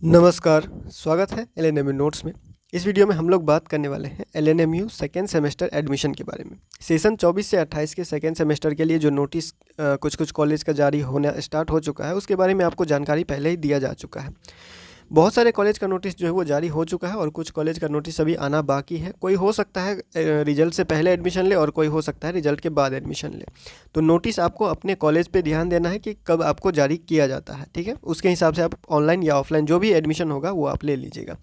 नमस्कार, स्वागत है एलएनएमयू नोट्स में। इस वीडियो में हम लोग बात करने वाले हैं एलएनएमयू सेकेंड सेमेस्टर एडमिशन के बारे में। सेशन 24 से 28 के सेकेंड सेमेस्टर के लिए जो नोटिस कुछ कॉलेज का जारी होना स्टार्ट हो चुका है, उसके बारे में आपको जानकारी पहले ही दिया जा चुका है। बहुत सारे कॉलेज का नोटिस जो है वो जारी हो चुका है और कुछ कॉलेज का नोटिस अभी आना बाकी है। कोई हो सकता है रिजल्ट से पहले एडमिशन ले और कोई हो सकता है रिजल्ट के बाद एडमिशन ले। तो नोटिस आपको अपने कॉलेज पे ध्यान देना है कि कब आपको जारी किया जाता है, ठीक है। उसके हिसाब से आप ऑनलाइन या ऑफलाइन जो भी एडमिशन होगा वो आप ले लीजिएगा।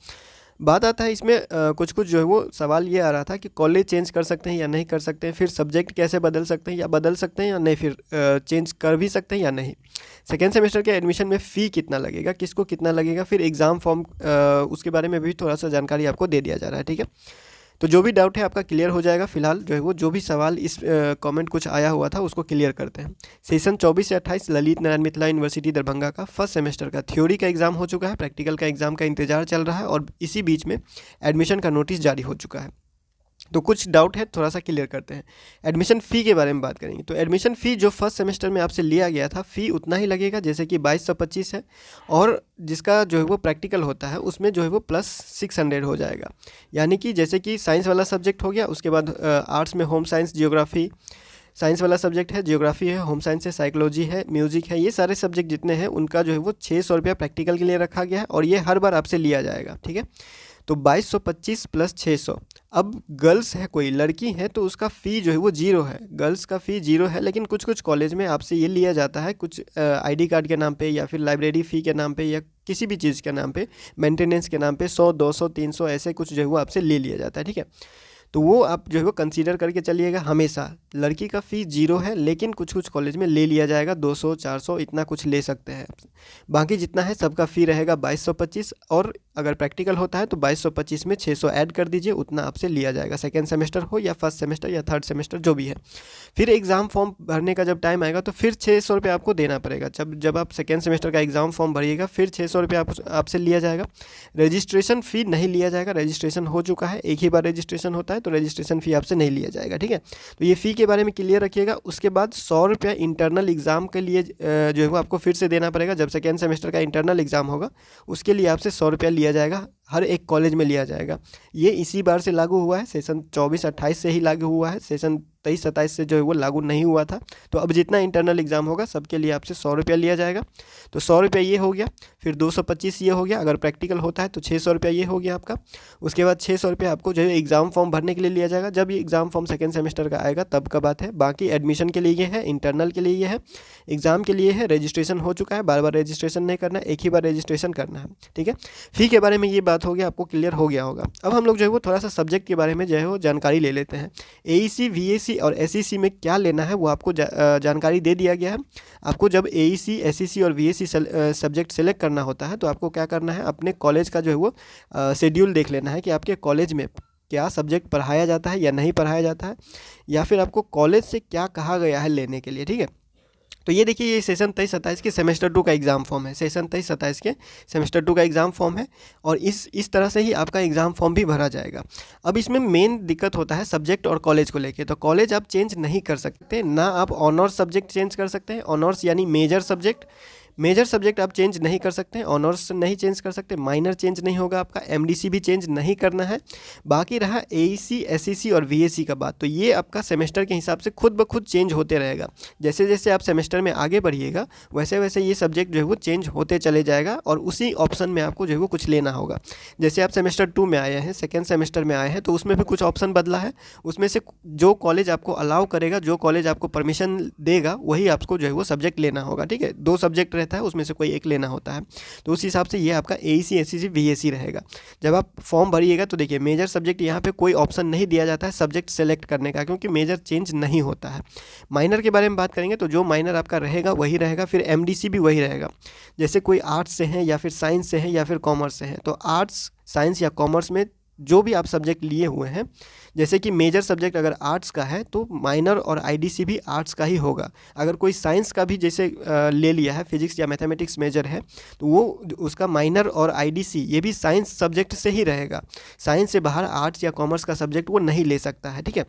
बात आता है इसमें कुछ जो है वो सवाल ये आ रहा था कि कॉलेज चेंज कर सकते हैं या नहीं कर सकते हैं, फिर सब्जेक्ट कैसे बदल सकते हैं या बदल सकते हैं या नहीं, फिर चेंज कर भी सकते हैं या नहीं। सेकेंड सेमेस्टर के एडमिशन में फ़ी कितना लगेगा, किसको कितना लगेगा, फिर एग्ज़ाम फॉर्म उसके बारे में भी थोड़ा सा जानकारी आपको दे दिया जा रहा है, ठीक है। तो जो भी डाउट है आपका क्लियर हो जाएगा। फिलहाल जो है वो जो भी सवाल इस कमेंट कुछ आया हुआ था उसको क्लियर करते हैं। सेशन 24 से 28 ललित नारायण मिथिला यूनिवर्सिटी दरभंगा का फर्स्ट सेमेस्टर का थ्योरी का एग्ज़ाम हो चुका है। प्रैक्टिकल का एग्ज़ाम का इंतजार चल रहा है और इसी बीच में एडमिशन का नोटिस जारी हो चुका है। तो कुछ डाउट है, थोड़ा सा क्लियर करते हैं। एडमिशन फ़ी के बारे में बात करेंगे। तो एडमिशन फ़ी जो फर्स्ट सेमेस्टर में आपसे लिया गया था, फ़ी उतना ही लगेगा जैसे कि 2225 है, और जिसका जो है वो प्रैक्टिकल होता है उसमें जो है वो प्लस 600 हो जाएगा। यानी कि जैसे कि साइंस वाला सब्जेक्ट हो गया, उसके बाद आर्ट्स में होम साइंस, जियोग्राफी, साइंस वाला सब्जेक्ट है, जियोग्राफी है, होम साइंस है, साइकोलॉजी है, म्यूज़िक है, ये सारे सब्जेक्ट जितने हैं उनका जो है वो 600 रुपया प्रैक्टिकल के लिए रखा गया है और ये हर बार आपसे लिया जाएगा, ठीक है। तो 2225 प्लस 600। अब गर्ल्स है, कोई लड़की है तो उसका फ़ी जो है वो 0 है, गर्ल्स का फ़ी 0 है। लेकिन कुछ कॉलेज में आपसे ये लिया जाता है, कुछ आईडी कार्ड के नाम पे या फिर लाइब्रेरी फ़ी के नाम पे या किसी भी चीज़ के नाम पे, मेंटेनेंस के नाम पे 100, 200, 300 ऐसे कुछ जो है वो आपसे ले लिया जाता है, ठीक है। तो वो आप जो है वो कंसीडर करके चलिएगा हमेशा। लड़की का फ़ी 0 है, लेकिन कुछ कॉलेज में ले लिया जाएगा 200, 400 इतना कुछ ले सकते हैं। बाकी जितना है सबका फ़ी रहेगा 2225, और अगर प्रैक्टिकल होता है तो 2225 में 600 ऐड कर दीजिए, उतना आपसे लिया जाएगा। सेकेंड सेमेस्टर हो या फर्स्ट सेमेस्टर या थर्ड सेमेस्टर जो भी है। फिर एग्ज़ाम फॉर्म भरने का जब टाइम आएगा तो फिर 600 रुपये आपको देना पड़ेगा। जब आप सेकेंड सेमेस्टर का एग्ज़ाम फॉर्म भरिएगा फिर 600 रुपये आपसे लिया जाएगा। रजिस्ट्रेशन फ़ी नहीं लिया जाएगा, रजिस्ट्रेशन हो चुका है, एक ही बार रजिस्ट्रेशन होता है तो रजिस्ट्रेशन फ़ी आपसे नहीं लिया जाएगा, ठीक है। तो ये फ़ी के बारे में क्लियर रखिएगा। उसके बाद 100 रुपया इंटरनल एग्ज़ाम के लिए जो है वो आपको फिर से देना पड़ेगा। जब सेकेंड सेमेस्टर का इंटरनल एग्ज़ाम होगा उसके लिए आपसे 100 रुपया लिया जाएगा, हर एक कॉलेज में लिया जाएगा। ये इसी बार से लागू हुआ है, सेशन 24-28 से ही लागू हुआ है, सेशन 23-27 से जो है वो लागू नहीं हुआ था। तो अब जितना इंटरनल एग्ज़ाम होगा सबके लिए आपसे 100 रुपया लिया जाएगा। तो 100 रुपया ये हो गया, फिर 225 ये हो गया, अगर प्रैक्टिकल होता है तो 600 रुपया ये हो गया आपका। उसके बाद 600 रुपया आपको जो है एग्ज़ाम फॉर्म भरने के लिए लिया जाएगा। जब ये एग्ज़ाम फॉर्म सेकेंड सेमेस्टर का आएगा तब का बात है। बाकी एडमिशन के लिए ये है, इंटरनल के लिए ये है, एग्ज़ाम के लिए है। रजिस्ट्रेशन हो चुका है, बार बार रजिस्ट्रेशन नहीं करना है, एक ही बार रजिस्ट्रेशन करना है, ठीक है। फ़ी के बारे में ये बात हो गया, आपको क्लियर हो गया होगा। अब हम लोग जो है वो थोड़ा सा सब्जेक्ट के बारे में जो है वो जानकारी ले लेते हैं। एईसी, वीएसी और एसईसी में क्या लेना है वो आपको जानकारी दे दिया गया है। आपको जब एईसी, एसईसी और वीएसी सब्जेक्ट सेलेक्ट करना होता है तो आपको क्या करना है, अपने कॉलेज का जो है वो शेड्यूल देख लेना है कि आपके कॉलेज में क्या सब्जेक्ट पढ़ाया जाता है या नहीं पढ़ाया जाता है, या फिर आपको कॉलेज से क्या कहा गया है लेने के लिए, ठीक है। तो ये देखिए, ये सेशन 23-27 के सेमेस्टर 2 का एग्ज़ाम फॉर्म है। सेशन 23-27 के सेमेस्टर 2 का एग्ज़ाम फॉर्म है और इस तरह से ही आपका एग्ज़ाम फॉर्म भी भरा जाएगा। अब इसमें मेन दिक्कत होता है सब्जेक्ट और कॉलेज को लेके। तो कॉलेज आप चेंज नहीं कर सकते, ना आप ऑनर्स सब्जेक्ट चेंज कर सकते हैं। ऑनर्स यानी मेजर सब्जेक्ट आप चेंज नहीं कर सकते हैं, ऑनर्स नहीं चेंज कर सकते, माइनर चेंज नहीं होगा आपका, एमडीसी भी चेंज नहीं करना है। बाकी रहा एईसी, एसईसी और वीएसी का बात, तो ये आपका सेमेस्टर के हिसाब से खुद ब खुद चेंज होते रहेगा। जैसे जैसे आप सेमेस्टर में आगे बढ़िएगा वैसे वैसे ये सब्जेक्ट जो है वो चेंज होते चले जाएगा और उसी ऑप्शन में आपको जो है वो कुछ लेना होगा। जैसे आप सेमेस्टर 2 में आए हैं, सेकेंड सेमेस्टर में आए हैं, तो उसमें भी कुछ ऑप्शन बदला है। उसमें से जो कॉलेज आपको अलाउ करेगा, जो कॉलेज आपको परमिशन देगा, वही आपको जो है वो सब्जेक्ट लेना होगा, ठीक है। 2 सब्जेक्ट रहता है, उसमें से कोई एक लेना होता है। तो उस हिसाब से ये आपका एईसी, एसईसी, वीएसी रहेगा। जब आप फॉर्म भरिएगा तो देखिए, मेजर सब्जेक्ट यहाँ पे कोई ऑप्शन नहीं दिया जाता है सब्जेक्ट सेलेक्ट करने का, क्योंकि मेजर चेंज नहीं होता है। माइनर के बारे में बात करेंगे तो जो माइनर आपका रहेगा वही रहेगा, फिर एमडीसी भी वही रहेगा। जैसे कोई आर्ट्स से हैं या फिर साइंस से हैं या फिर कॉमर्स से हैं, तो आर्ट्स, साइंस या कॉमर्स में जो भी आप सब्जेक्ट लिए हुए हैं, जैसे कि मेजर सब्जेक्ट अगर आर्ट्स का है तो माइनर और आईडीसी भी आर्ट्स का ही होगा। अगर कोई साइंस का भी जैसे ले लिया है, फिजिक्स या मैथमेटिक्स मेजर है, तो वो उसका माइनर और आईडीसी ये भी साइंस सब्जेक्ट से ही रहेगा। साइंस से बाहर आर्ट्स या कॉमर्स का सब्जेक्ट वो नहीं ले सकता है, ठीक है।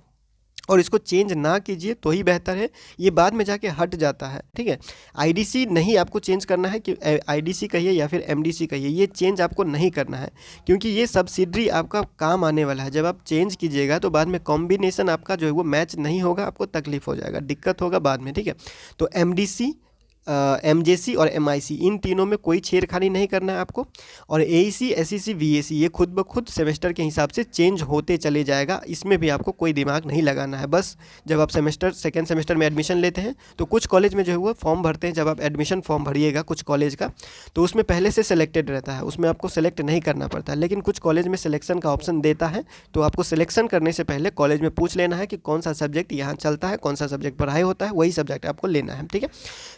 और इसको चेंज ना कीजिए तो ही बेहतर है, ये बाद में जाके हट जाता है। ठीक है, आईडीसी नहीं आपको चेंज करना है कि आईडीसी कहिए या फिर एमडीसी कहिए, ये चेंज आपको नहीं करना है, क्योंकि ये सब्सिडरी आपका काम आने वाला है। जब आप चेंज कीजिएगा तो बाद में कॉम्बिनेशन आपका जो है वो मैच नहीं होगा, आपको तकलीफ हो जाएगा, दिक्कत होगा बाद में। ठीक है, तो एमडीसी, एमजेसी और एमआईसी, इन तीनों में कोई छेड़खानी नहीं करना है आपको। और एईसी, एसईसी, वीएसी ये खुद ब खुद सेमेस्टर के हिसाब से चेंज होते चले जाएगा, इसमें भी आपको कोई दिमाग नहीं लगाना है। बस जब आप सेकेंड सेमेस्टर में एडमिशन लेते हैं तो कुछ कॉलेज में जो है वो फॉर्म भरते हैं, जब आप एडमिशन फॉर्म भरिएगा कुछ कॉलेज का, तो उसमें पहले से सिलेक्टेड रहता है, उसमें आपको सेलेक्ट नहीं करना पड़ता है। लेकिन कुछ कॉलेज में सिलेक्शन का ऑप्शन देता है, तो आपको सिलेक्शन करने से पहले कॉलेज में पूछ लेना है कि कौन सा सब्जेक्ट यहाँ चलता है, कौन सा सब्जेक्ट पढ़ाई होता है, वही सब्जेक्ट आपको लेना है। ठीक है,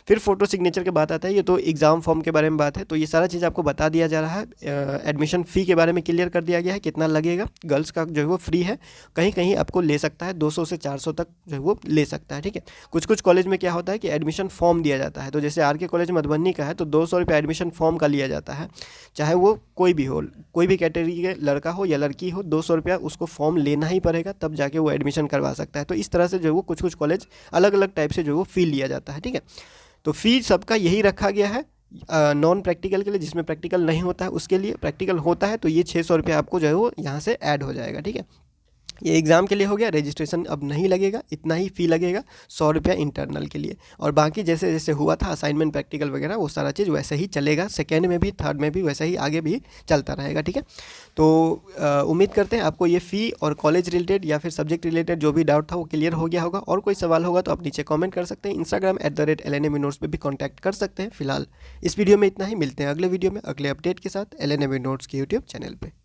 फिर फोटो सिग्नेचर के बात आता है, ये तो एग्ज़ाम फॉर्म के बारे में बात है, तो ये सारा चीज़ आपको बता दिया जा रहा है। एडमिशन फ़ी के बारे में क्लियर कर दिया गया है, कितना लगेगा। गर्ल्स का जो है वो फ्री है, कहीं कहीं आपको ले सकता है 200 से 400 तक जो है वो ले सकता है। ठीक है, कुछ कुछ कॉलेज में क्या होता है कि एडमिशन फॉर्म दिया जाता है, तो जैसे आर के कॉलेज मधुबनी का है तो 200 रुपये एडमिशन फॉर्म का लिया जाता है, चाहे वो कोई भी हो, कोई भी कैटेगरी के लड़का हो या लड़की हो, 200 रुपया उसको फॉर्म लेना ही पड़ेगा, तब जाके वो एडमिशन करवा सकता है। तो इस तरह से जो है वो कुछ कुछ कॉलेज अलग अलग टाइप से जो है वो फ़ी लिया जाता है। ठीक है, तो फ़ी सबका यही रखा गया है, नॉन प्रैक्टिकल के लिए, जिसमें प्रैक्टिकल नहीं होता है उसके लिए। प्रैक्टिकल होता है तो ये 600 रुपये आपको जो है वो यहाँ से ऐड हो जाएगा। ठीक है, ये एग्ज़ाम के लिए हो गया, रजिस्ट्रेशन अब नहीं लगेगा, इतना ही फ़ी लगेगा 100 रुपया इंटरनल के लिए। और बाकी जैसे जैसे हुआ था असाइनमेंट प्रैक्टिकल वगैरह, वो सारा चीज़ वैसे ही चलेगा, सेकेंड में भी थर्ड में भी वैसे ही आगे भी चलता रहेगा। ठीक है, तो उम्मीद करते हैं आपको ये फ़ी और कॉलेज रिलेटेड या फिर सब्जेक्ट रिलेटेड जो भी डाउट था वो क्लियर हो गया होगा। और कोई सवाल होगा तो आप नीचे कॉमेंट कर सकते हैं, इंस्टाग्राम @LNMU नोट्स पर भी कॉन्टैक्ट कर सकते हैं। फिलहाल इस वीडियो में इतना ही, मिलते हैं अगले वीडियो में अगले अपडेट के साथ LNMU नोट्स के यूट्यूब चैनल पर।